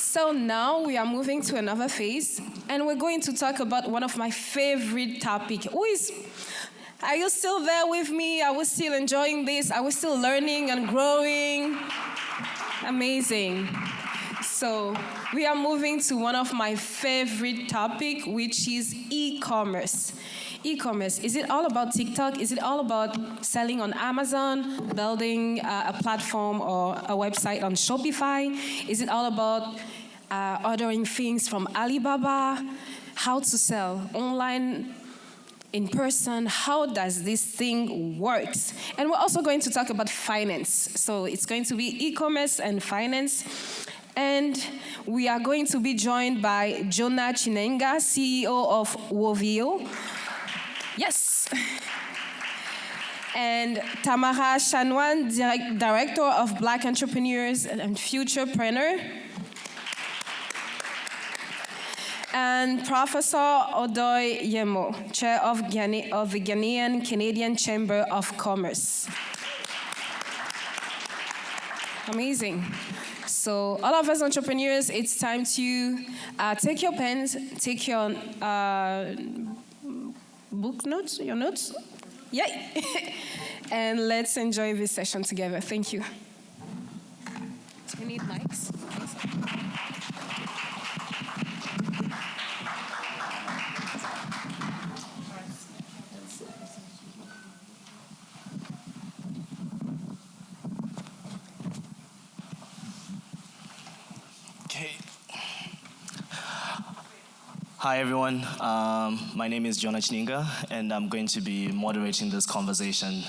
So now we are moving to another phase, and we're going to talk about one of my favorite topics. Are you still there with me? Are we still enjoying this? Are we still learning and growing? Amazing. So we are moving to one of my favorite topics, which is e-commerce. E-commerce, is it all about TikTok? Is it all about selling on Amazon, building a platform or a website on Shopify? Is it all about ordering things from Alibaba? How to sell online, in person? How does this thing work? And we're also going to talk about finance. So it's going to be e-commerce and finance. And we are going to be joined by Jonah Chininga, CEO of Woveo. Yes. And Tamara, Chanoine, Director of Black Entrepreneurs and Futurpreneur. And Professor Odoi Yemoh, Chair of the Ghanaian Canadian Chamber of Commerce. Amazing. So all of us entrepreneurs, it's time to take your pens, take your book notes, your notes. Yay! And let's enjoy this session together. Thank you. Do you need mics? Hi everyone, my name is Jonah Chininga and I'm going to be moderating this conversation.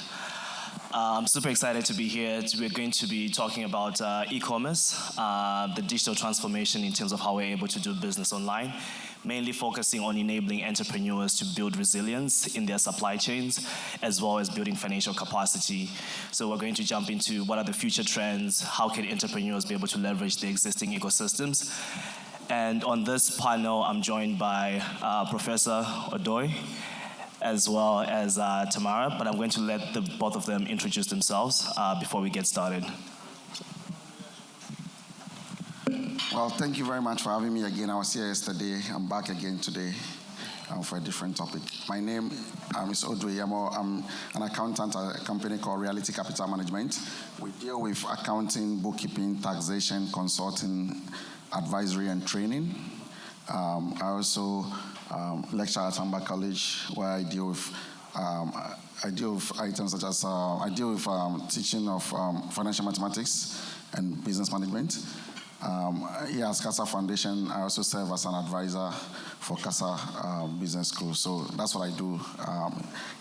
I'm super excited to be here. We're going to be talking about e-commerce, the digital transformation in terms of how we're able to do business online, mainly focusing on enabling entrepreneurs to build resilience in their supply chains, as well as building financial capacity. So we're going to jump into what are the future trends, how can entrepreneurs be able to leverage the existing ecosystems. And on this panel, I'm joined by Professor Odoi, as well as Tamara, but I'm going to let both of them introduce themselves before we get started. Well, thank you very much for having me again. I was here yesterday. I'm back again today for a different topic. My name is Odoi Yemoh. I'm an accountant at a company called Reality Capital Management. We deal with accounting, bookkeeping, taxation, consulting, advisory and training. I also lecture at Amber College, where I deal with items such as teaching of financial mathematics and business management. Here at CASA Foundation, I also serve as an advisor for CASA Business School. So that's what I do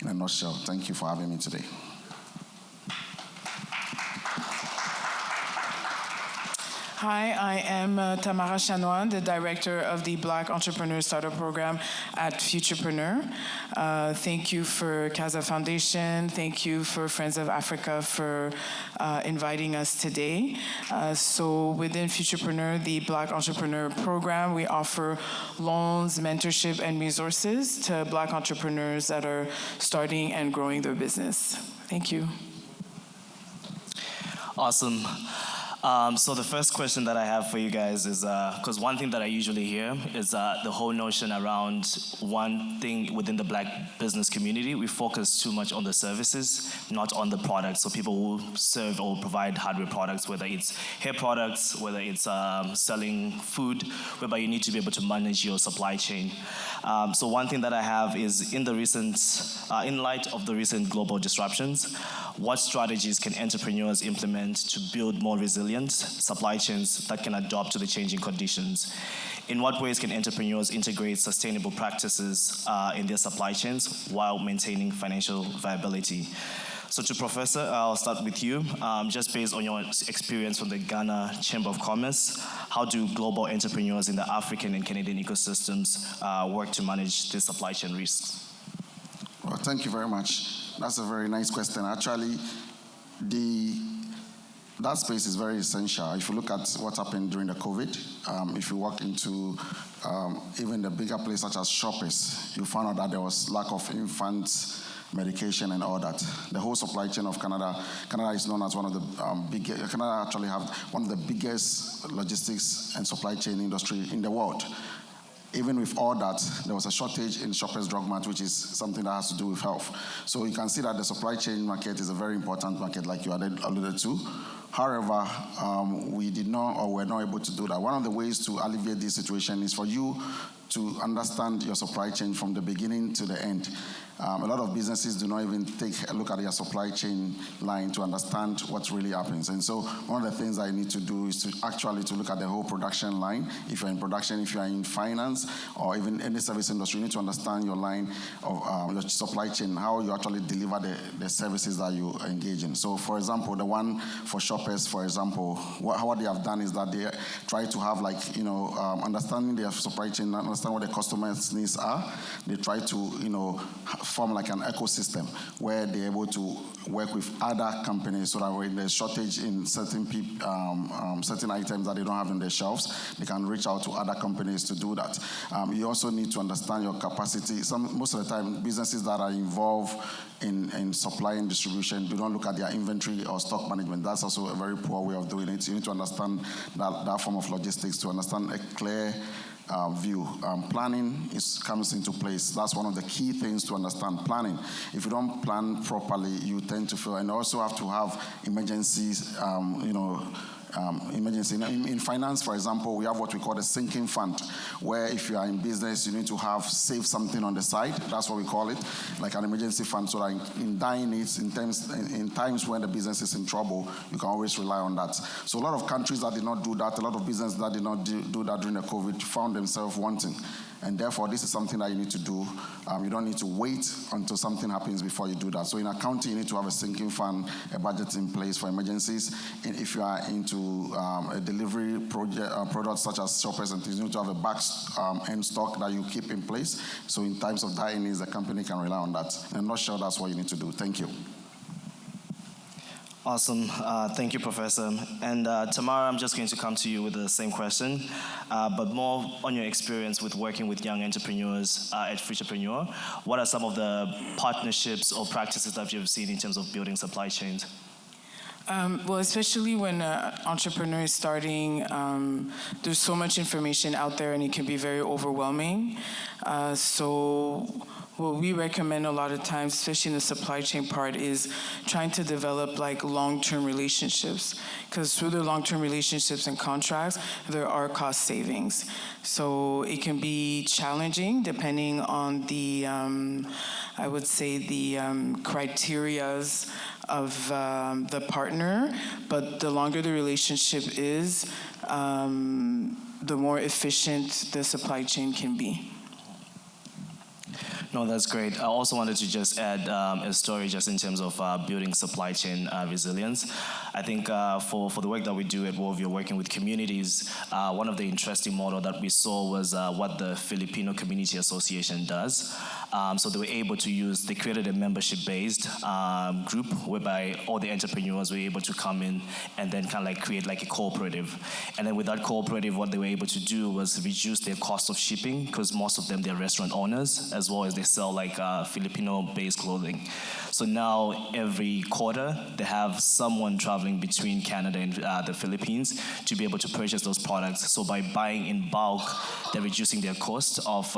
in a nutshell. Thank you for having me today. Hi, I am Tamara Chanoine, the director of the Black Entrepreneur Startup Program at Futurpreneur. Thank you for CASA Foundation. Thank you for Friends of Africa for inviting us today. So within Futurpreneur, the Black Entrepreneur Program, we offer loans, mentorship, and resources to Black entrepreneurs that are starting and growing their business. Thank you. Awesome. So the first question that I have for you guys is, because one thing that I usually hear is the whole notion around one thing within the Black business community, we focus too much on the services, not on the products. So people who serve or provide hardware products, whether it's hair products, whether it's selling food, whereby you need to be able to manage your supply chain. So one thing that I have is in light of the recent global disruptions, what strategies can entrepreneurs implement to build more resilient supply chains that can adapt to the changing conditions? In what ways can entrepreneurs integrate sustainable practices in their supply chains while maintaining financial viability? So to Professor, I'll start with you. Just based on your experience from the Ghana Chamber of Commerce, how do global entrepreneurs in the African and Canadian ecosystems work to manage the supply chain risks? Well, thank you very much. That's a very nice question. Actually, that space is very essential. If you look at what happened during the COVID, if you walk into even the bigger place such as Shoppers, you found out that there was lack of infant medication and all that. The whole supply chain of Canada is known as one of the biggest. Canada actually have one of the biggest logistics and supply chain industry in the world. Even with all that, there was a shortage in Shoppers Drug Mart, which is something that has to do with health. So you can see that the supply chain market is a very important market, like you alluded to. However, we did not, or were not able to do that. One of the ways to alleviate this situation is for you to understand your supply chain from the beginning to the end. A lot of businesses do not even take a look at their supply chain line to understand what really happens. And so one of the things I need to do is to actually to look at the whole production line. If you're in production, if you're in finance, or even any service industry, you need to understand your line of your supply chain, how you actually deliver the services that you engage in. So for example, the one for shoppers, for example, what they have done is that they try to have understanding their supply chain, understand what the customer's needs are. They try to, form like an ecosystem where they're able to work with other companies so that when there's shortage in certain items that they don't have in their shelves, they can reach out to other companies to do that. You also need to understand your capacity. Most of the time, businesses that are involved in supply and distribution do not look at their inventory or stock management. That's also a very poor way of doing it. You need to understand that form of logistics to understand a clear view. Planning comes into place. That's one of the key things to understand. Planning. If you don't plan properly, you tend to fail. And you also have to have emergencies, emergency. In finance, for example, we have what we call the sinking fund, where if you are in business, you need to save something on the side. That's what we call it, like an emergency fund, so that in dying needs, in times when the business is in trouble, you can always rely on that. So a lot of countries that did not do that, a lot of businesses that did not do that during the COVID found themselves wanting. And therefore, this is something that you need to do. You don't need to wait until something happens before you do that. So in accounting, you need to have a sinking fund, a budget in place for emergencies. And if you are into a delivery products such as shoppers and things, you need to have a back end stock that you keep in place. So in times of dire needs, the company can rely on that. And I'm not sure that's what you need to do. Thank you. Awesome. Thank you, Professor. And Tamara, I'm just going to come to you with the same question, but more on your experience with working with young entrepreneurs at Futurpreneur. What are some of the partnerships or practices that you've seen in terms of building supply chains? Well, especially when an entrepreneur is starting, there's so much information out there and it can be very overwhelming. So what we recommend a lot of times, especially in the supply chain part, is trying to develop like long-term relationships, because through the long-term relationships and contracts, there are cost savings. So it can be challenging depending on the, I would say, the criterias of the partner, but the longer the relationship is, the more efficient the supply chain can be. No, that's great. I also wanted to just add a story just in terms of building supply chain resilience. I think for the work that we do at Woveo, working with communities, one of the interesting model that we saw was what the Filipino Community Association does. So they were able to they created a membership-based group whereby all the entrepreneurs were able to come in and then kind of like create like a cooperative. And then with that cooperative, what they were able to do was reduce their cost of shipping, because most of them, they're restaurant owners, as well as they sell like Filipino-based clothing. So now every quarter, they have someone traveling between Canada and the Philippines to be able to purchase those products. So by buying in bulk, they're reducing their cost of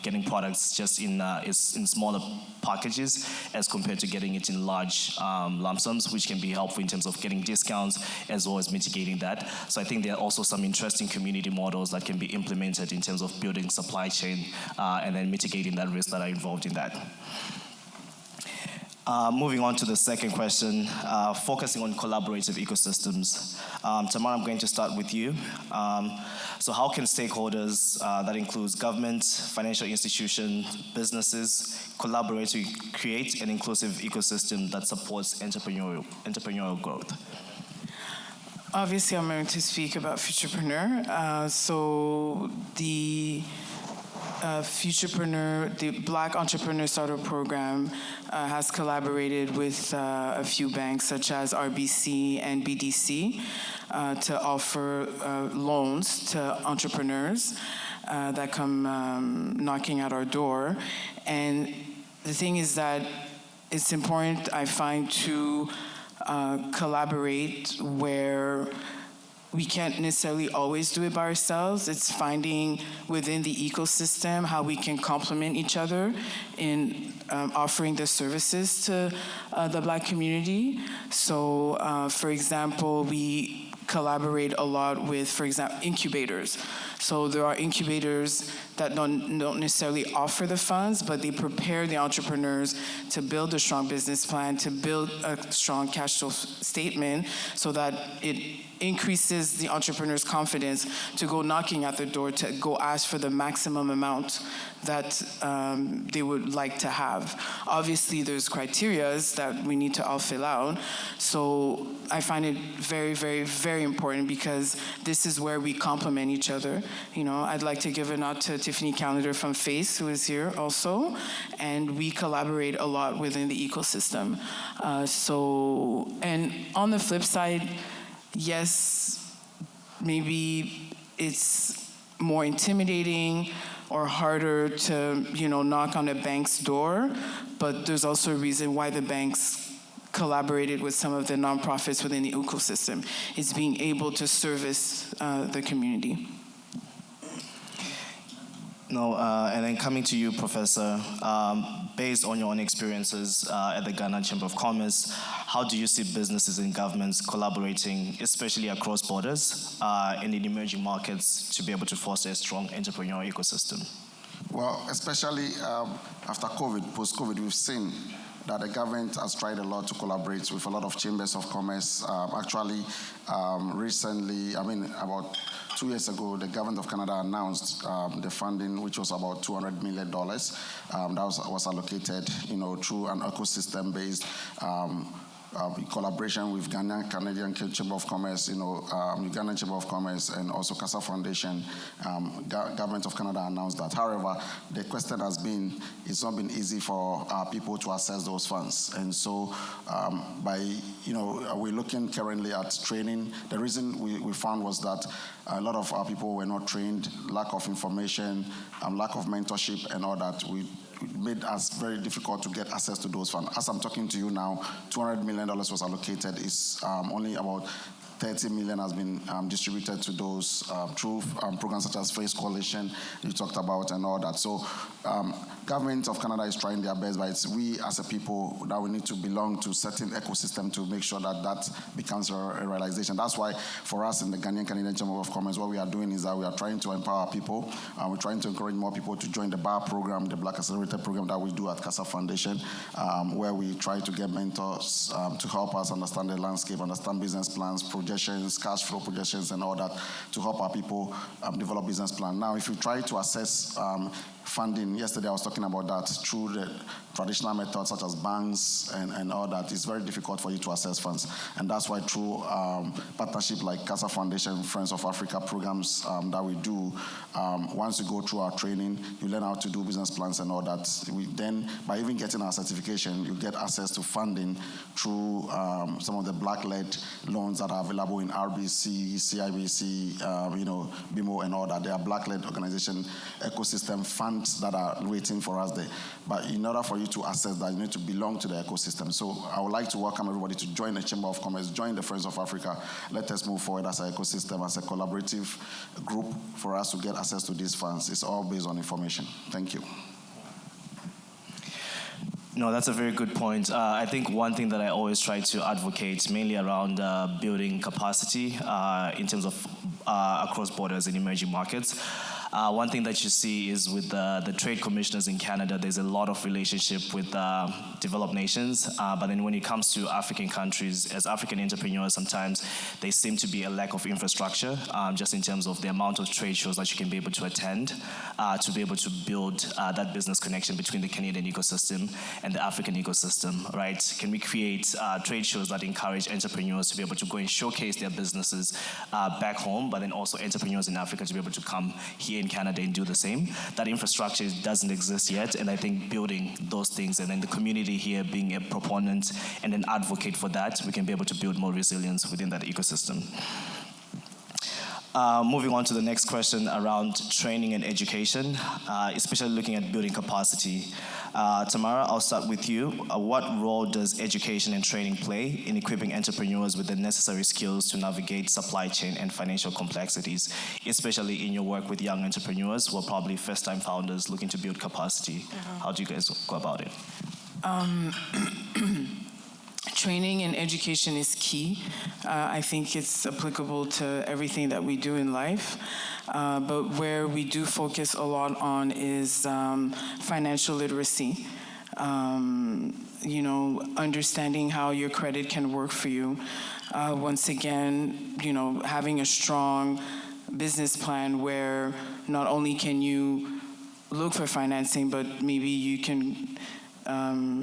getting products just in smaller packages as compared to getting it in large lump sums, which can be helpful in terms of getting discounts as well as mitigating that. So I think there are also some interesting community models that can be implemented in terms of building supply chain and then mitigating that risk that are involved in that. Moving on to the second question, focusing on collaborative ecosystems. Tamara, I'm going to start with you. So how can stakeholders, that includes government, financial institutions, businesses, collaborate to create an inclusive ecosystem that supports entrepreneurial growth? Obviously, I'm going to speak about Futurpreneur. So the Futurpreneur, the Black Entrepreneur Startup Program, has collaborated with a few banks such as RBC and BDC to offer loans to entrepreneurs that come knocking at our door. And the thing is that it's important, I find, to collaborate where we can't necessarily always do it by ourselves. It's finding within the ecosystem how we can complement each other in offering the services to the Black community. So, for example, we collaborate a lot with, for example, incubators. So there are incubators that don't necessarily offer the funds, but they prepare the entrepreneurs to build a strong business plan, to build a strong cash flow statement, so that it increases the entrepreneur's confidence to go knocking at the door, to go ask for the maximum amount that they would like to have. Obviously, there's criteria that we need to all fill out. So I find it very, very, very important, because this is where we complement each other. You know, I'd like to give a nod to Tiffany Callender from FACE, who is here also, and we collaborate a lot within the ecosystem. And on the flip side, yes, maybe it's more intimidating or harder to, knock on a bank's door, but there's also a reason why the banks collaborated with some of the nonprofits within the ecosystem. It's being able to service the community. No, and then coming to you, Professor, based on your own experiences at the Ghana Chamber of Commerce, how do you see businesses and governments collaborating, especially across borders and in emerging markets, to be able to foster a strong entrepreneurial ecosystem? Well, especially after COVID, post-COVID, we've seen that the government has tried a lot to collaborate with a lot of chambers of commerce. Recently, about 2 years ago, the government of Canada announced the funding, which was about $200 million. That was allocated, through an ecosystem-based collaboration with Ghanaian Canadian Chamber of Commerce, Ugandan Chamber of Commerce, and also CASA Foundation. Government of Canada announced that. However, the question has been, it's not been easy for people to access those funds. And so we're looking currently at training. The reason we found was that a lot of our people were not trained, lack of information, lack of mentorship and all that. It made us very difficult to get access to those funds. As I'm talking to you now, $200 million was allocated. It's only about 30 million has been distributed to those through programs such as Face Coalition you talked about and all that. So government of Canada is trying their best, but it's we as a people that we need to belong to certain ecosystem to make sure that that becomes a realization. That's why for us in the Ghanaian Canadian Chamber of Commerce, what we are doing is that we are trying to empower people. We're trying to encourage more people to join the BAR program, the Black Accelerator program that we do at CASA Foundation, where we try to get mentors to help us understand the landscape, understand business plans, projections, cash flow projections, and all that to help our people develop business plan. Now, if you try to assess funding, yesterday I was talking about that, through the traditional methods such as banks and all that, it's very difficult for you to access funds. And that's why through partnership like CASA Foundation, Friends of Africa programs that we do, once you go through our training, you learn how to do business plans and all that. Then, by even getting our certification, you get access to funding through some of the Black-led loans that are available in RBC, CIBC, BMO and all that. They are Black-led organization ecosystem funds that are waiting for us there. But in order for you to access that, you need to belong to the ecosystem. So I would like to welcome everybody to join the Chamber of Commerce, join the Friends of Africa. Let us move forward as an ecosystem, as a collaborative group for us to get access to these funds. It's all based on information. Thank you. No, that's a very good point. I think one thing that I always try to advocate, mainly around building capacity in terms of across borders in emerging markets. One thing that you see is with the trade commissioners in Canada, there's a lot of relationship with developed nations, but then when it comes to African countries, as African entrepreneurs, sometimes there seems to be a lack of infrastructure, just in terms of the amount of trade shows that you can be able to attend, to be able to build that business connection between the Canadian ecosystem and the African ecosystem, right? Can we create trade shows that encourage entrepreneurs to be able to go and showcase their businesses back home, but then also entrepreneurs in Africa to be able to come here in Canada and do the same? That infrastructure doesn't exist yet, and I think building those things and then the community here being a proponent and an advocate for that, we can be able to build more resilience within that ecosystem. Moving on to the next question around training and education, especially looking at building capacity. Tamara, I'll start with you. What role does education and training play in equipping entrepreneurs with the necessary skills to navigate supply chain and financial complexities, especially in your work with young entrepreneurs who are probably first-time founders looking to build capacity? How do you guys go about it? Training and education is key. I think it's applicable to everything that we do in life. But where we do focus a lot on is financial literacy. Understanding how your credit can work for you. Once again, having a strong business plan where not only can you look for financing, but maybe you can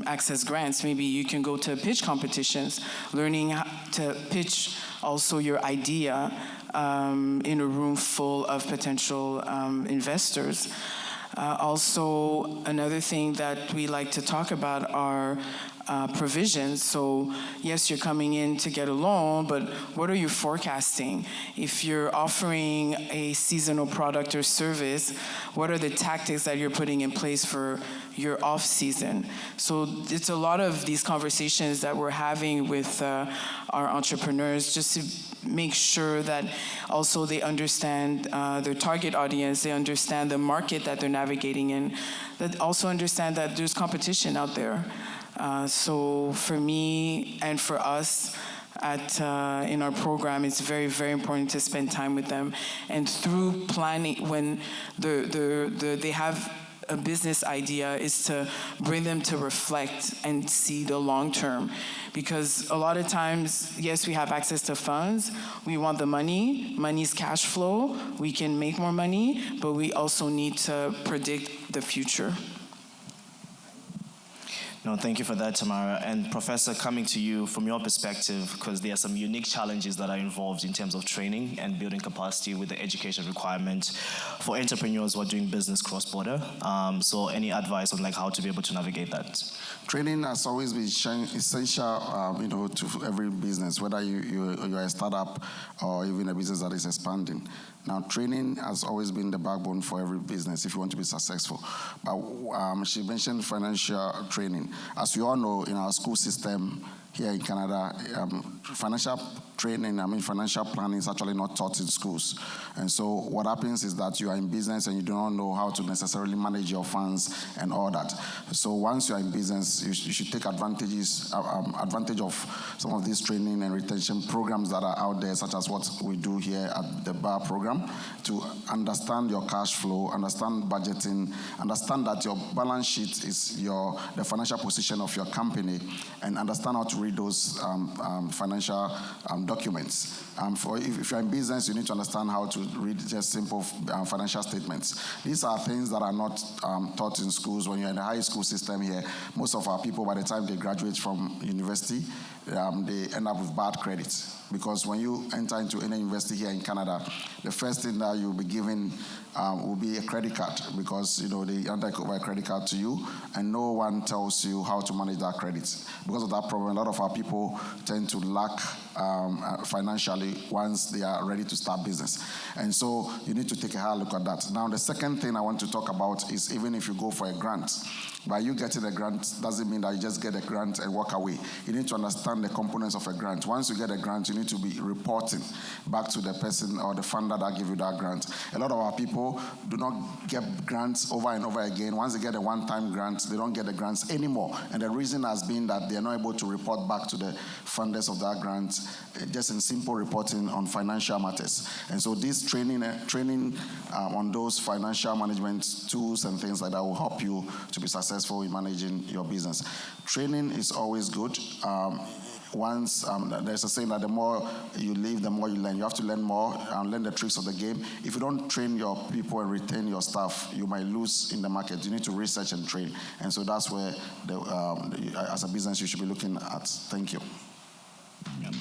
access grants. Maybe you can go to pitch competitions, learning how to pitch also your idea in a room full of potential investors. Also, another thing that we like to talk about are provisions. So yes, you're coming in to get a loan, but what are you forecasting? If you're offering a seasonal product or service, what are the tactics that you're putting in place for your off season? So it's a lot of these conversations that we're having with our entrepreneurs just to make sure that also they understand their target audience, they understand the market that they're navigating in, that also understand that there's competition out there. So for me and for us in our program, it's very, very important to spend time with them. And through planning, when they have a business idea, is to bring them to reflect and see the long term. Because a lot of times, yes, we have access to funds. We want the money. Money's cash flow. We can make more money, but we also need to predict the future. No, thank you for that, Tamara. And Professor, coming to you from your perspective, because there are some unique challenges that are involved in terms of training and building capacity with the education requirement for entrepreneurs who are doing business cross-border. So any advice on how to be able to navigate that? Training has always been essential, to every business, whether you're a startup or even a business that is expanding. Now, training has always been the backbone for every business if you want to be successful. But she mentioned financial training. As we all know, in our school system here in Canada, financial planning is actually not taught in schools. And so what happens is that you are in business and you do not know how to necessarily manage your funds and all that. So once you are in business, you should take advantage of some of these training and retention programs that are out there, such as what we do here at the BAR program, to understand your cash flow, understand budgeting, understand that your balance sheet is the financial position of your company, and understand how to read those financial documents. If you're in business, you need to understand how to read just simple financial statements. These are things that are not taught in schools. When you're in the high school system here, most of our people, by the time they graduate from university, they end up with bad credit. Because when you enter into any university here in Canada, the first thing that you'll be given will be a credit card, because they hand over a credit card to you, and no one tells you how to manage that credit. Because of that problem, a lot of our people tend to lack financially once they are ready to start business. And so you need to take a hard look at that. Now, the second thing I want to talk about is, even if you go for a grant, by you getting a grant doesn't mean that you just get a grant and walk away. You need to understand the components of a grant. Once you get a grant, you need to be reporting back to the person or the funder that gave you that grant. A lot of our people do not get grants over and over again. Once they get a one-time grant, they don't get the grants anymore. And the reason has been that they are not able to report back to the funders of that grant, just in simple reporting on financial matters. And so this training on those financial management tools and things like that will help you to be successful in managing your business. Training is always good. There's a saying that the more you live, the more you learn. You have to learn more and learn the tricks of the game. If you don't train your people and retain your staff, you might lose in the market. You need to research and train. And so that's where, as a business, you should be looking at. Thank you. Yeah.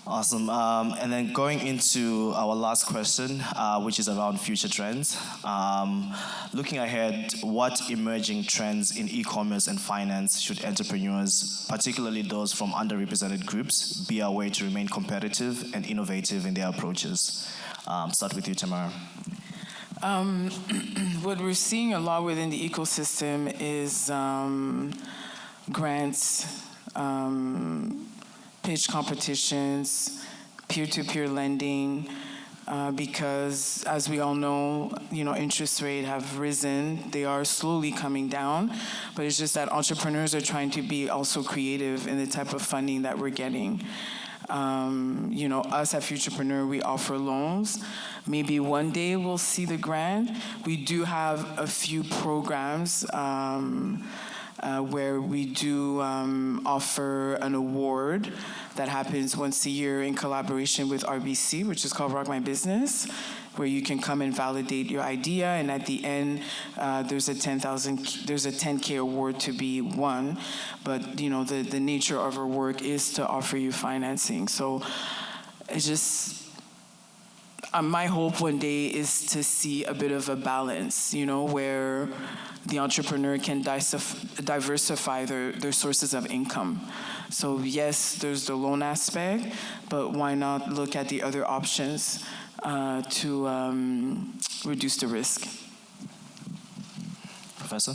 Awesome. And then going into our last question, which is around future trends. Looking ahead, what emerging trends in e-commerce and finance should entrepreneurs, particularly those from underrepresented groups, be aware to remain competitive and innovative in their approaches? Start with you, Tamara. What we're seeing a lot within the ecosystem is grants, pitch competitions, peer-to-peer lending, because as we all know, interest rates have risen. They are slowly coming down, but it's just that entrepreneurs are trying to be also creative in the type of funding that we're getting. Us at Futurpreneur, we offer loans. Maybe one day we'll see the grant. We do have a few programs where we do offer an award that happens once a year in collaboration with RBC, which is called Rock My Business, where you can come and validate your idea, and at the end, there's a $10K award to be won. But the nature of our work is to offer you financing. So it's just my hope one day is to see a bit of a balance, where the entrepreneur can diversify their sources of income. So yes, there's the loan aspect, but why not look at the other options to reduce the risk? Professor?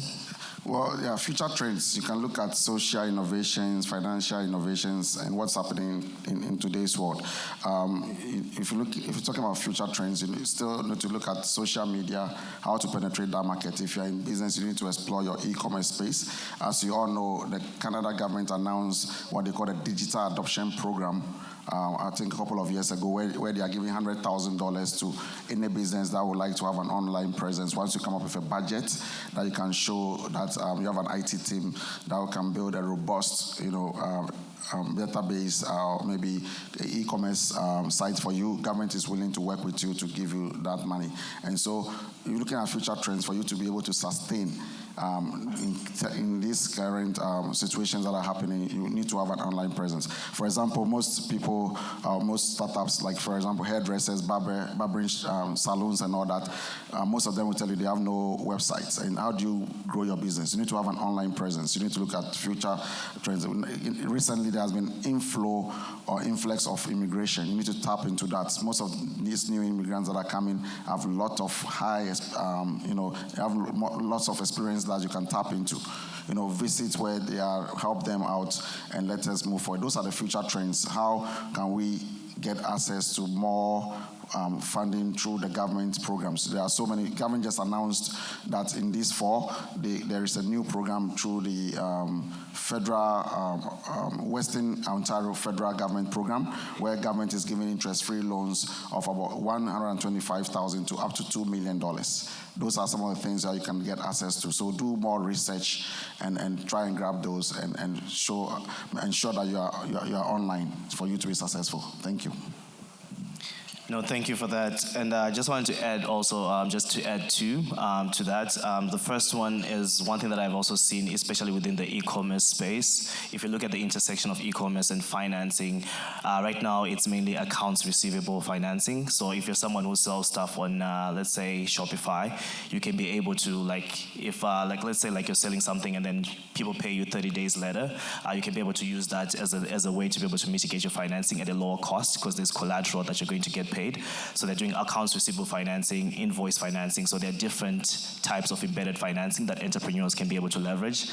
Well, yeah, future trends. You can look at social innovations, financial innovations, and what's happening in today's world. If you're talking about future trends, you still need to look at social media, how to penetrate that market. If you're in business, you need to explore your e-commerce space. As you all know, the Canada government announced what they call a digital adoption program. I think a couple of years ago, where they are giving $100,000 to any business that would like to have an online presence. Once you come up with a budget that you can show that you have an IT team that can build a robust, database or maybe an e-commerce site for you, government is willing to work with you to give you that money. And so you're looking at future trends for you to be able to sustain in these current situations that are happening. You need to have an online presence. For example, most people, most startups, like for example, hairdressers, barbering salons and all that, most of them will tell you they have no websites. And how do you grow your business? You need to have an online presence. You need to look at future trends. Recently, there has been inflow or influx of immigration. You need to tap into that. Most of these new immigrants that are coming have a lot of have lots of experience that you can tap into. Visit where they are, help them out, and let us move forward. Those are the future trends. How can we get access to more funding through the government programs? There are so many. Government just announced that in this fall, there is a new program through the federal, Western Ontario federal government program, where government is giving interest-free loans of about $125,000 to up to $2 million. Those are some of the things that you can get access to. So do more research and try and grab those and ensure that you are online for you to be successful. Thank you. No, thank you for that. And I just wanted to add also, just to add two to that. The first one is one thing that I've also seen, especially within the e-commerce space. If you look at the intersection of e-commerce and financing, right now it's mainly accounts receivable financing. So if you're someone who sells stuff on, let's say, Shopify, you can be able to, let's say you're selling something and then people pay you 30 days later, you can be able to use that as a way to be able to mitigate your financing at a lower cost because there's collateral that you're going to get paid. So they're doing accounts receivable financing, invoice financing. So there are different types of embedded financing that entrepreneurs can be able to leverage.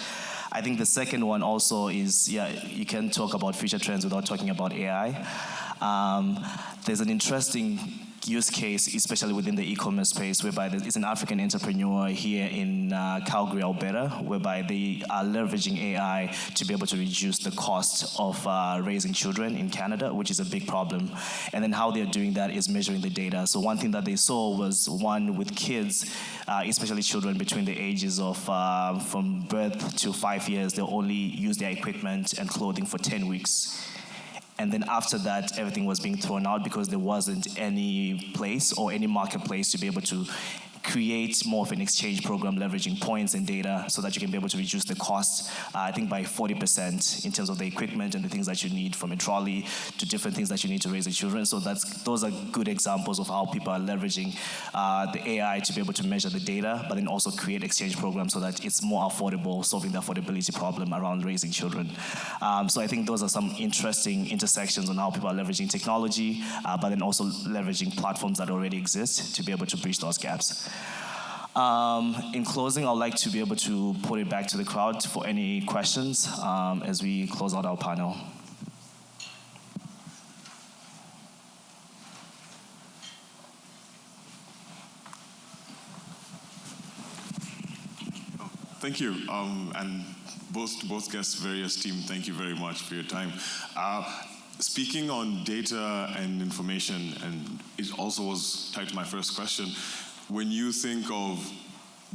I think the second one also is, you can talk about future trends without talking about AI. There's an interesting use case, especially within the e-commerce space, whereby there is an African entrepreneur here in Calgary, Alberta, whereby they are leveraging AI to be able to reduce the cost of raising children in Canada, which is a big problem. And then how they're doing that is measuring the data. So one thing that they saw was one with kids, especially children between the ages of from birth to 5 years, they'll only use their equipment and clothing for 10 weeks. And then after that, everything was being thrown out because there wasn't any place or any marketplace to be able to create more of an exchange program leveraging points and data so that you can be able to reduce the cost, I think by 40% in terms of the equipment and the things that you need, from a trolley to different things that you need to raise the children. So those are good examples of how people are leveraging the AI to be able to measure the data, but then also create exchange programs so that it's more affordable, solving the affordability problem around raising children. So I think those are some interesting intersections on how people are leveraging technology, but then also leveraging platforms that already exist to be able to bridge those gaps. In closing, I'd like to be able to put it back to the crowd for any questions as we close out our panel. Thank you, and both guests, very esteemed. Thank you very much for your time. Speaking on data and information, and it also was tied to my first question, when you think of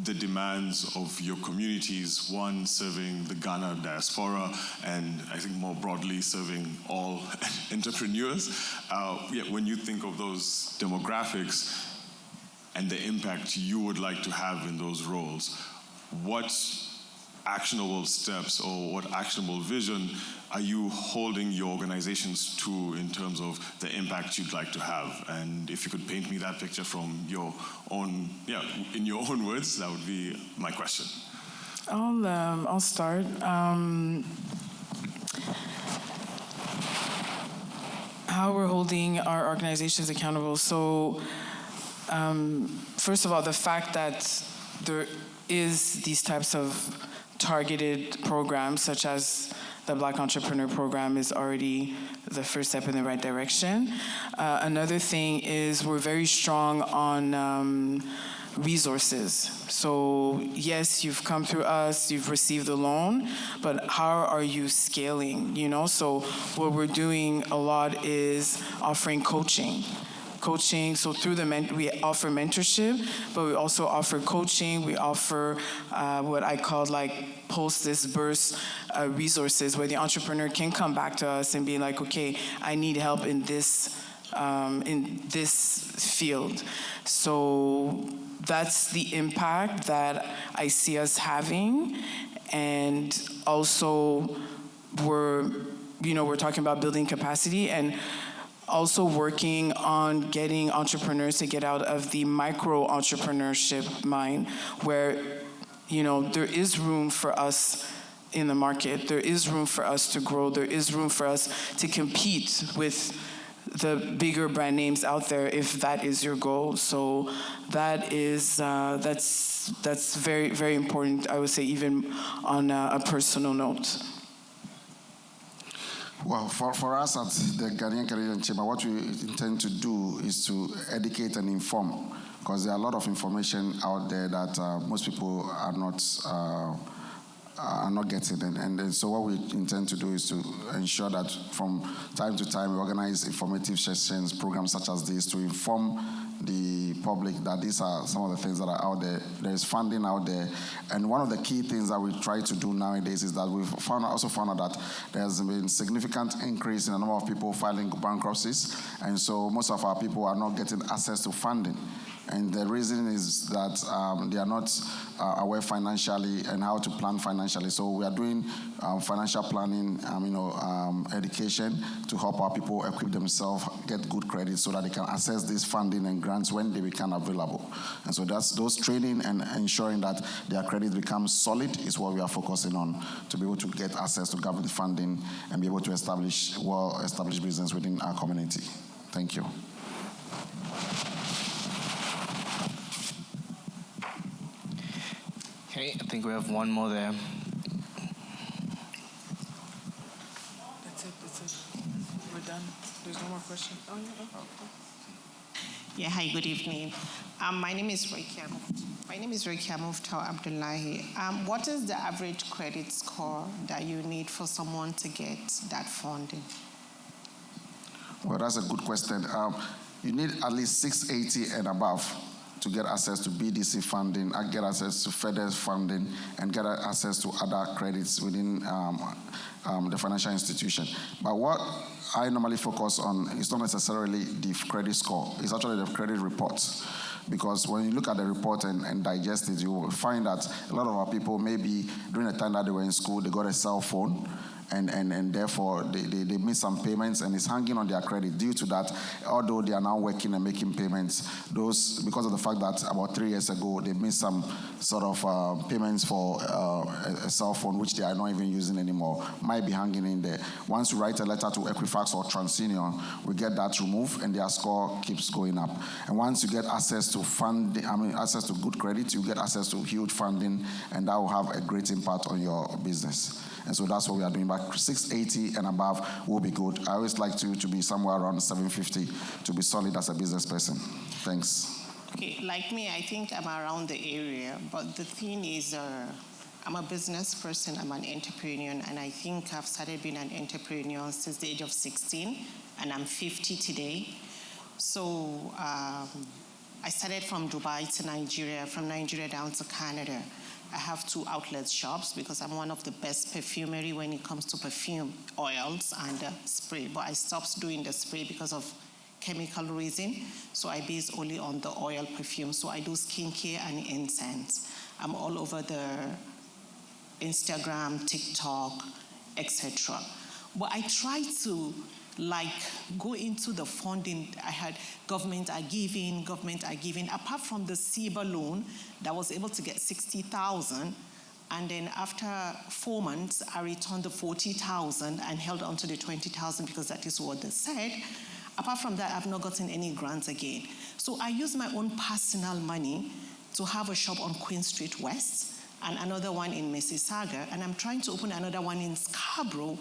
the demands of your communities, one serving the Ghana diaspora, and I think more broadly serving all entrepreneurs, when you think of those demographics and the impact you would like to have in those roles, what actionable steps or what actionable vision are you holding your organizations to in terms of the impact you'd like to have? And if you could paint me that picture from your own, in your own words, that would be my question. I'll start. How we're holding our organizations accountable. So, first of all, the fact that there is these types of targeted programs, such as the Black Entrepreneur Program, is already the first step in the right direction. Another thing is we're very strong on resources. So yes, you've come through us, you've received the loan, but how are you scaling, So what we're doing a lot is offering coaching. So through we offer mentorship, but we also offer coaching. We offer what I call post-disburse resources, where the entrepreneur can come back to us and be like, okay, I need help in this field. So that's the impact that I see us having. And also we're talking about building capacity and also working on getting entrepreneurs to get out of the micro-entrepreneurship mind, where, there is room for us in the market. There is room for us to grow. There is room for us to compete with the bigger brand names out there, if that is your goal. So that is, that's very, very important, I would say, even on a personal note. Well, for us at the Ghanaian Canadian Chamber, what we intend to do is to educate and inform, because there are a lot of information out there that most people are not getting. And so what we intend to do is to ensure that from time to time we organize informative sessions, programs such as this, to inform the public that these are some of the things that are out there. There is funding out there. And one of the key things that we try to do nowadays is that we've also found out that there's been significant increase in the number of people filing bankruptcies. And so most of our people are not getting access to funding. And the reason is that they are not aware financially and how to plan financially. So we are doing financial planning, education to help our people equip themselves, get good credit so that they can access this funding and grants when they become available. And so that's those training and ensuring that their credit becomes solid is what we are focusing on, to be able to get access to government funding and be able to establish well-established business within our community. Thank you. Okay, I think we have one more there. That's it. We're done. There's no more questions. Oh, yeah. Yeah, hi, good evening. My name is Rekia Muftau Abdullahi. What is the average credit score that you need for someone to get that funding? Well, that's a good question. You need at least 680 and above to get access to BDC funding, get access to FEDERS funding, and get access to other credits within the financial institution. But what I normally focus on is not necessarily the credit score. It's actually the credit reports. because when you look at the report and digest it, you will find that a lot of our people, maybe during the time that they were in school, they got a cell phone, and therefore they miss some payments, and it's hanging on their credit. Due to that, although they are now working and making payments, those, because of the fact that about 3 years ago they missed some sort of payments for a cell phone which they are not even using anymore, might be hanging in there. Once you write a letter to Equifax or TransUnion, we get that removed and their score keeps going up. And once you get access to funding, access to good credit, you get access to huge funding, and that will have a great impact on your business. And so that's what we are doing. But 680 and above will be good. I always like to be somewhere around 750 to be solid as a business person. Thanks. Okay, like me, I think I'm around the area. But the thing is, I'm a business person, I'm an entrepreneur, and I think I've started being an entrepreneur since the age of 16, and I'm 50 today. So I started from Dubai to Nigeria, from Nigeria down to Canada. I have 2 outlet shops because I'm one of the best perfumery when it comes to perfume, oils, and spray. But I stopped doing the spray because of chemical reason. So I base only on the oil perfume. So I do skincare and incense. I'm all over the Instagram, TikTok, etc. But I try to go into the funding. I had government are giving. Apart from the CIBA loan that was able to get 60,000, and then after 4 months, I returned the 40,000 and held on to the 20,000 because that is what they said. Apart from that, I've not gotten any grants again. So I use my own personal money to have a shop on Queen Street West and another one in Mississauga, and I'm trying to open another one in Scarborough.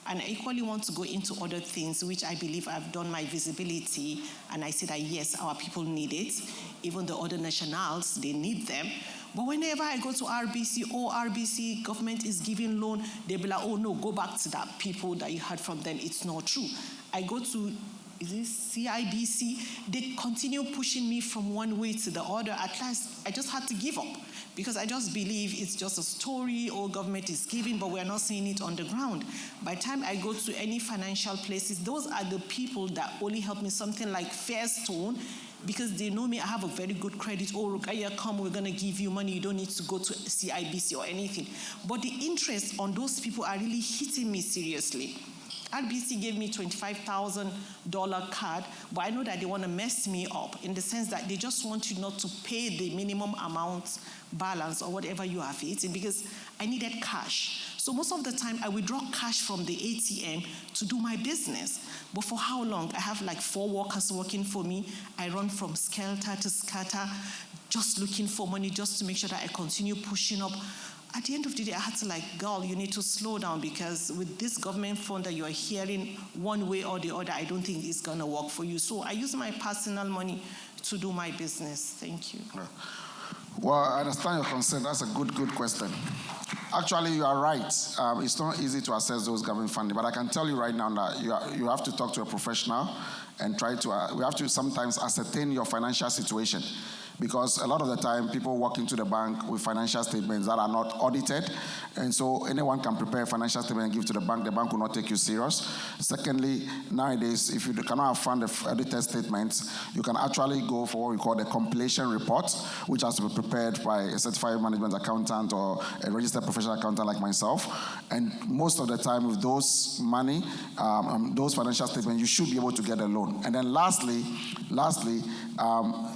And I equally want to go into other things, which I believe I've done my visibility, and I say that, yes, our people need it. Even the other nationals, they need them. But whenever I go to RBC, RBC, government is giving loan, they'll be like, oh, no, go back to that people that you heard from them. It's not true. I go to, is this CIBC? They continue pushing me from one way to the other. At last, I just had to give up because I just believe it's just a story all government is giving, but we're not seeing it on the ground. By the time I go to any financial places, those are the people that only help me, something like Fairstone, because they know me, I have a very good credit. Oh, Rukaya, come, we're going to give you money. You don't need to go to CIBC or anything. But the interest on those people are really hitting me seriously. RBC gave me $25,000 card, but I know that they want to mess me up in the sense that they just want you not to pay the minimum amount balance or whatever you have eaten because I needed cash. So most of the time, I withdraw cash from the ATM to do my business. But for how long? I have like 4 workers working for me. I run from skelter to scatter, just looking for money just to make sure that I continue pushing up. At the end of the day, I had to girl, you need to slow down because with this government fund that you are hearing one way or the other, I don't think it's going to work for you. So I use my personal money to do my business. Thank you. Well, I understand your concern. That's a good question. Actually, you are right. It's not easy to access those government funding, but I can tell you right now that you have to talk to a professional and we have to sometimes ascertain your financial situation. Because a lot of the time, people walk into the bank with financial statements that are not audited. And so anyone can prepare a financial statement and give to the bank will not take you serious. Secondly, nowadays, if you cannot find the audited statements, you can actually go for what we call the compilation report, which has to be prepared by a certified management accountant or a registered professional accountant like myself. And most of the time, with those money, those financial statements, you should be able to get a loan. And then lastly,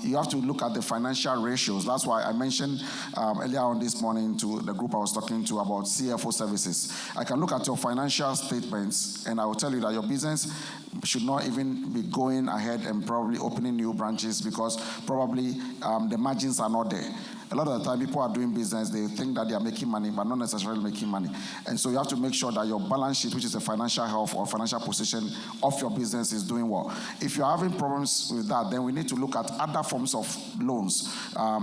you have to look at the financial ratios. That's why I mentioned earlier on this morning to the group I was talking to about CFO services. I can look at your financial statements and I will tell you that your business should not even be going ahead and probably opening new branches because probably the margins are not there. A lot of the time, people are doing business, they think that they are making money, but not necessarily making money. And so you have to make sure that your balance sheet, which is the financial health or financial position of your business, is doing well. If you're having problems with that, then we need to look at other forms of loans,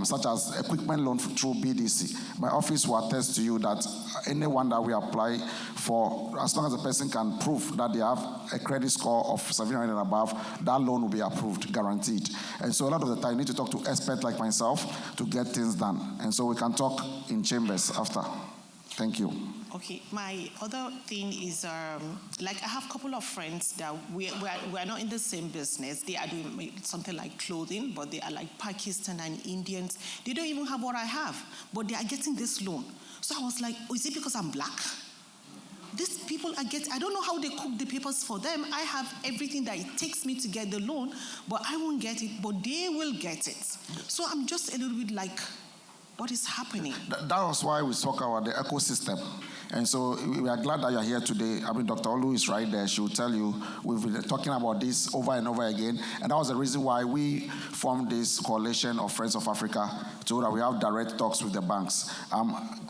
such as equipment loan through BDC. My office will attest to you that anyone that we apply for, as long as the person can prove that they have a credit score of 700 and above, that loan will be approved, guaranteed. And so a lot of the time, you need to talk to experts like myself to get things done. And so we can talk in chambers after. Thank you. Okay, my other thing is, like I have a couple of friends that we are not in the same business. They are doing something like clothing, but they are like Pakistan and Indians. They don't even have what I have, but they are getting this loan. So I was like, oh, is it because I'm black? These people are I don't know how they cook the papers for them. I have everything that it takes me to get the loan, but I won't get it, but they will get it. So I'm just a little bit like, what is happening? That was why we talk about the ecosystem. And so we are glad that you're here today. I mean, Dr. Olu is right there. She will tell you, we've been talking about this over and over again. And that was the reason why we formed this coalition of Friends of Africa, so that we have direct talks with the banks.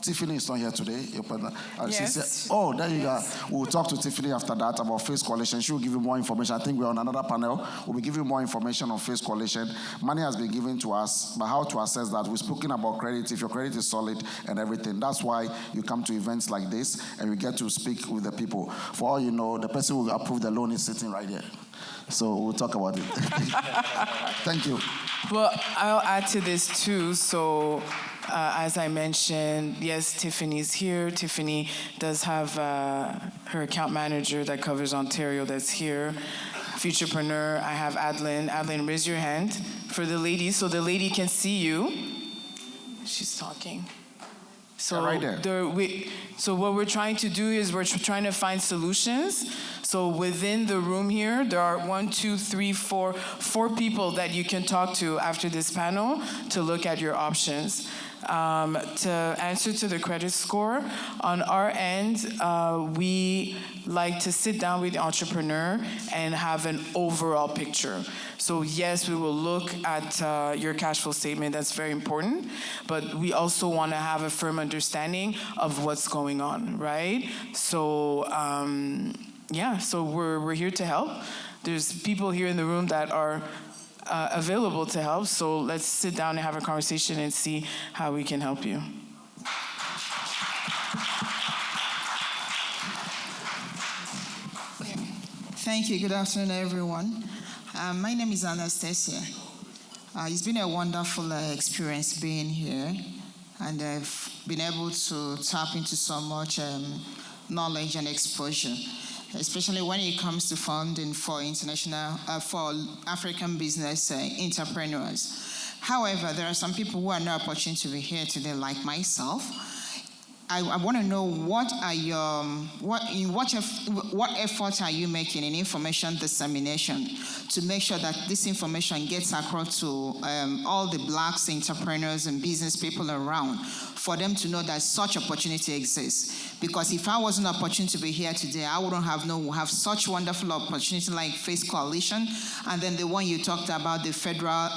Tiffany is not here today. Your partner. Yes. Oh, there you go. We'll talk to Tiffany after that about Face Coalition. She will give you more information. I think we're on another panel. We'll be giving more information on Face Coalition. Money has been given to us, but how to assess that? We've spoken about credit, if your credit is solid and everything. That's why you come to events like this and you get to speak with the people. For all you know, the person who approved the loan is sitting right here. So we'll talk about it. Thank you. Well, I'll add to this too. So as I mentioned, yes, Tiffany's here. Tiffany does have her account manager that covers Ontario that's here. Futurpreneur, I have Adeline. Adeline, raise your hand for the lady so the lady can see you. She's talking. So right there. So what we're trying to do is we're trying to find solutions. So within the room here, there are 4 people that you can talk to after this panel to look at your options. To answer to the credit score, on our end, we like to sit down with the entrepreneur and have an overall picture. So yes, we will look at your cash flow statement. That's very important. But we also want to have a firm understanding of what's going on, right? So so we're here to help. There's people here in the room that are available to help. So let's sit down and have a conversation and see how we can help you. Thank you. Good afternoon, everyone. My name is Anastasia. It's been a wonderful experience being here, and I've been able to tap into so much knowledge and exposure, especially when it comes to funding for for African business entrepreneurs. However, there are some people who are not opportunity to be here today, like myself. I want to know what efforts are you making in information dissemination to make sure that this information gets across to all the Blacks, entrepreneurs, and business people around, for them to know that such opportunity exists. Because if I wasn't opportunity to be here today, I wouldn't have such wonderful opportunity like Face Coalition, and then the one you talked about, the federal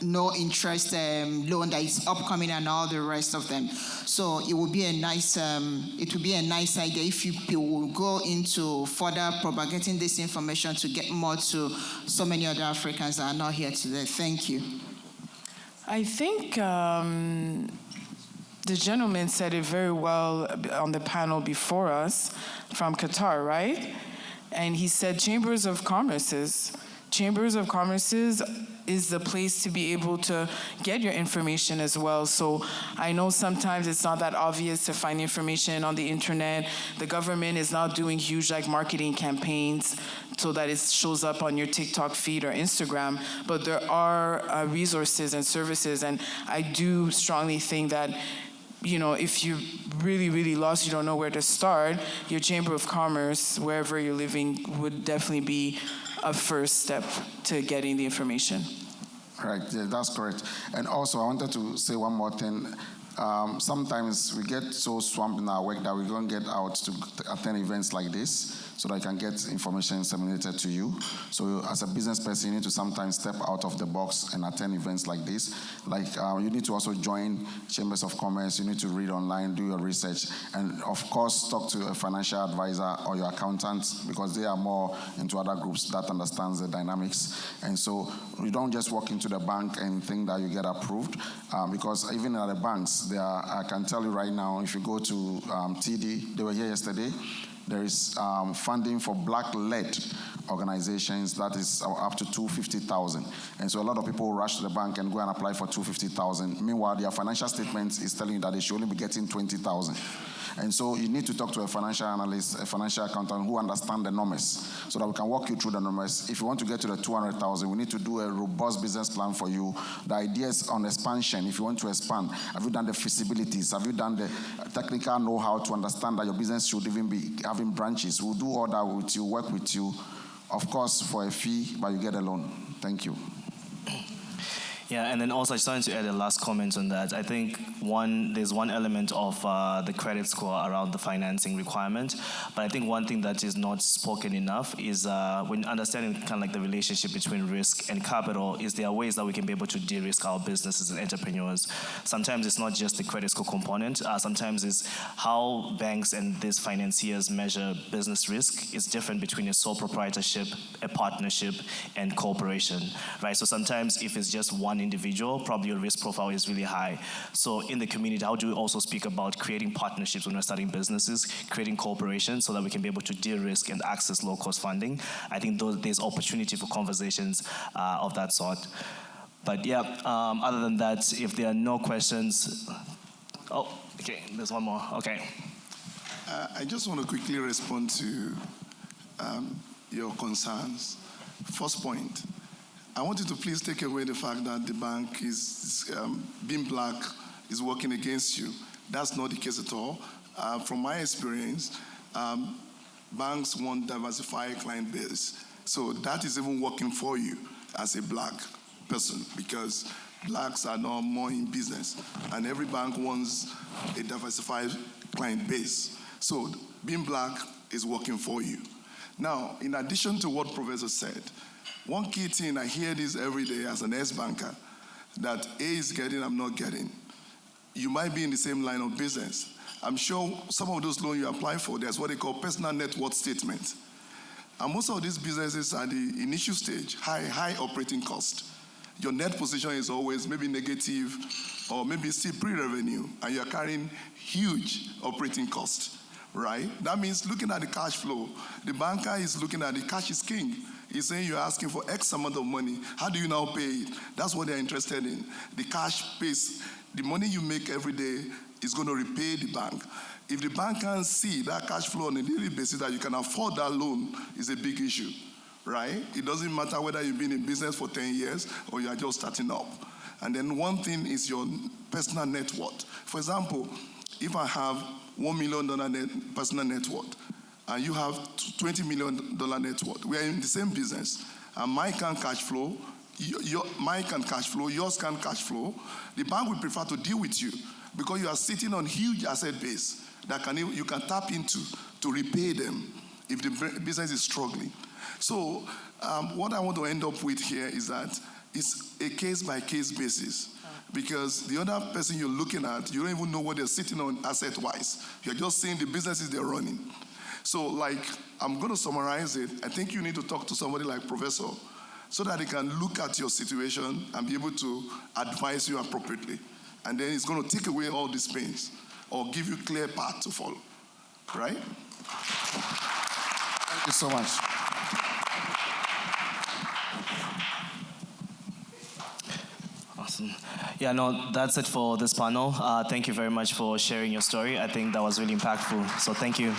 no interest loan that is upcoming, and all the rest of them. So it would be a nice idea if you will go into further propagating this information to get more to so many other Africans that are not here today. Thank you. I think the gentleman said it very well on the panel before us from Qatar, right? And he said Chambers of Commerce is the place to be able to get your information as well. So I know sometimes it's not that obvious to find information on the internet. The government is not doing huge marketing campaigns so that it shows up on your TikTok feed or Instagram, but there are resources and services, and I do strongly think that if you really lost, you don't know where to start, your Chamber of Commerce, wherever you're living, would definitely be a first step to getting the information. Right, yeah, that's correct. And also, I wanted to say one more thing. Sometimes we get so swamped in our work that we don't get out to attend events like this, so that you can get information disseminated to you. So as a business person, you need to sometimes step out of the box and attend events like this. You need to also join Chambers of Commerce, you need to read online, do your research, and of course, talk to a financial advisor or your accountant, because they are more into other groups that understands the dynamics. And so you don't just walk into the bank and think that you get approved, because even at the banks, I can tell you right now, if you go to TD, they were here yesterday, there is funding for Black-led organizations that is up to $250,000. And so a lot of people rush to the bank and go and apply for $250,000. Meanwhile, their financial statement is telling you that they should only be getting $20,000. And so you need to talk to a financial analyst, a financial accountant who understand the numbers so that we can walk you through the numbers. If you want to get to the 200,000, we need to do a robust business plan for you. The ideas on expansion, if you want to expand, have you done the feasibilities? Have you done the technical know-how to understand that your business should even be having branches? We'll do all that with you, work with you, of course, for a fee, but you get a loan. Thank you. Yeah, and then also I just wanted to add a last comment on that. I think there's one element of the credit score around the financing requirement, but I think one thing that is not spoken enough is when understanding kind of like the relationship between risk and capital, is there are ways that we can be able to de-risk our businesses and entrepreneurs. Sometimes it's not just the credit score component. Sometimes it's how banks and these financiers measure business risk is different between a sole proprietorship, a partnership, and cooperation, right? So sometimes if it's just one individual, probably your risk profile is really high. So in the community, how do we also speak about creating partnerships when we're starting businesses, creating cooperation so that we can be able to de-risk and access low-cost funding? I think there's opportunity for conversations of that sort. But yeah, other than that, if there are no questions, oh, okay, there's one more, okay. I just want to quickly respond to your concerns. First point, I want you to please take away the fact that the bank is being black is working against you. That's not the case at all. From my experience, banks want diversified client base. So that is even working for you as a black person, because blacks are now more in business, and every bank wants a diversified client base. So being black is working for you. Now, in addition to what Professor said, one key thing, I hear this every day as an ex-banker, that A is getting, I'm not getting. You might be in the same line of business. I'm sure some of those loans you apply for, there's what they call personal net worth statement. And most of these businesses are the initial stage, high operating cost. Your net position is always maybe negative or maybe still pre-revenue, and you're carrying huge operating cost, right? That means looking at the cash flow, the banker is looking at the cash is king. He's saying you're asking for X amount of money. How do you now pay it? That's what they're interested in. The cash pays, the money you make every day is going to repay the bank. If the bank can see that cash flow on a daily basis that you can afford that loan, is a big issue, right? It doesn't matter whether you've been in business for 10 years or you're just starting up. And then one thing is your personal net worth. For example, if I have $1 million personal net worth, and you have $20 million net worth. We are in the same business, and mine can cash flow, mine can cash flow, yours can cash flow. The bank will prefer to deal with you because you are sitting on huge asset base that you can tap into to repay them if the business is struggling. So what I want to end up with here is that it's a case-by-case basis. Because the other person you're looking at, you don't even know what they're sitting on asset-wise. You're just seeing the businesses they're running. So, I'm going to summarize it. I think you need to talk to somebody like Professor so that he can look at your situation and be able to advise you appropriately. And then it's going to take away all these pains or give you a clear path to follow. Right? Thank you so much. Awesome. Yeah, no, that's it for this panel. Thank you very much for sharing your story. I think that was really impactful. So thank you.